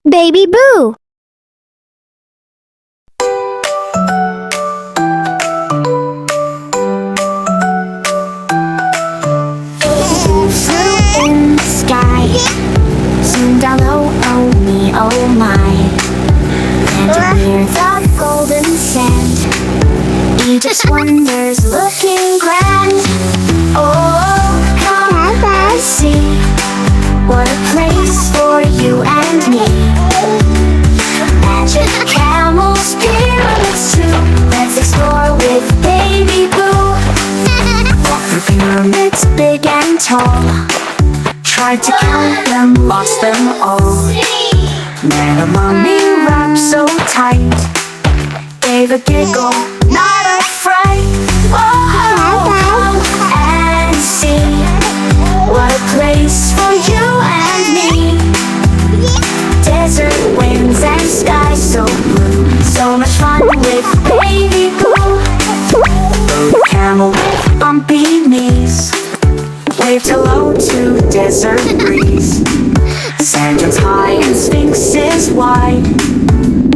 Baby Boo. Flew in the sky, zoomed down low, oh me, oh my. Landed near the golden sand, Egypt's wonders looking grand. Oh, come and see, what a place for you and me. Magic camels, pyramids too, let's explore with Baby Boo. Walk through pyramids big and tall, tried to count them, lost them all. Met a mummy wrapped so tight, gave a giggle, not a fright. Oh, come and see, what a place for you and me. Desert winds and sky so blue, so much fun with Baby Boo. Rode a camel with bumpy knees, waved hello to desert breeze. Sand dunes high and sphinxes wide,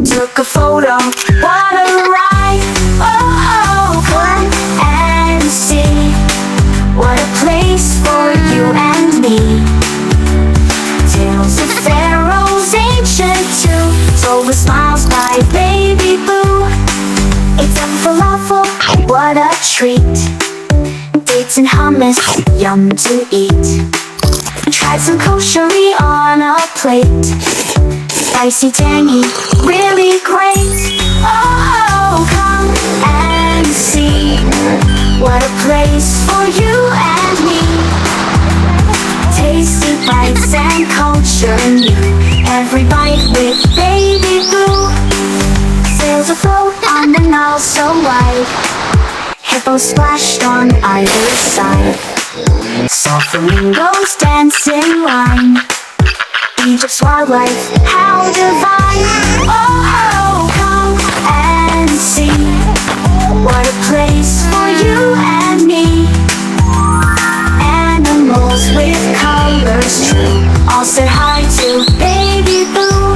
took a photo, what a ride. Oh, come and see, what a place for you and me. Tales of pharaohs ancient too, told with smiles by Baby Boo. It's a falafel, what a treat, dates and hummus, yum to eat. Tried some koshery on a plate, spicy, tangy, really great. Oh, come and see, what a place for you and me. Tasty bites and culture new, every bite with Baby Boo. Sails afloat on the Nile so wide, hippos splashed on either side. Saw flamingos dance in line, Egypt's wildlife, how divine. Oh, come and see, what a place for you and me. Animals with colors true, all said hi to Baby Boo.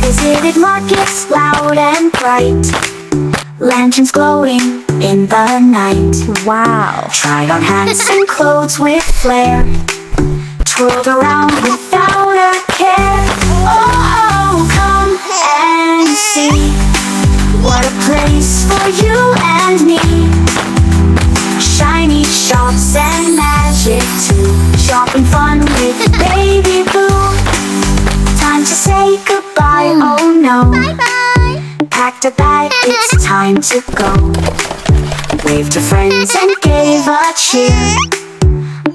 Visited markets loud and bright, lanterns glowing in the night. Wow. Tried on hats and clothes with flair, twirled around without a care. Oh, come and see, what a place for you and me. Shiny shops and magic too, shopping fun with Baby Boo. Time to say goodbye, oh no. Bye-bye. Packed a bag, it's time to go. Waved to friends and gave a cheer,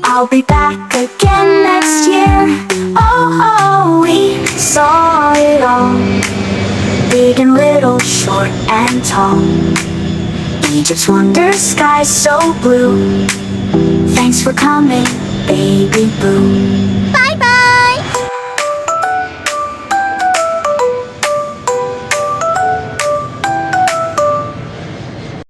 I'll be back again next year. Oh, we saw it all, big and little, short and tall. Egypt's wonders, sky so blue, thanks for coming, Baby Boo.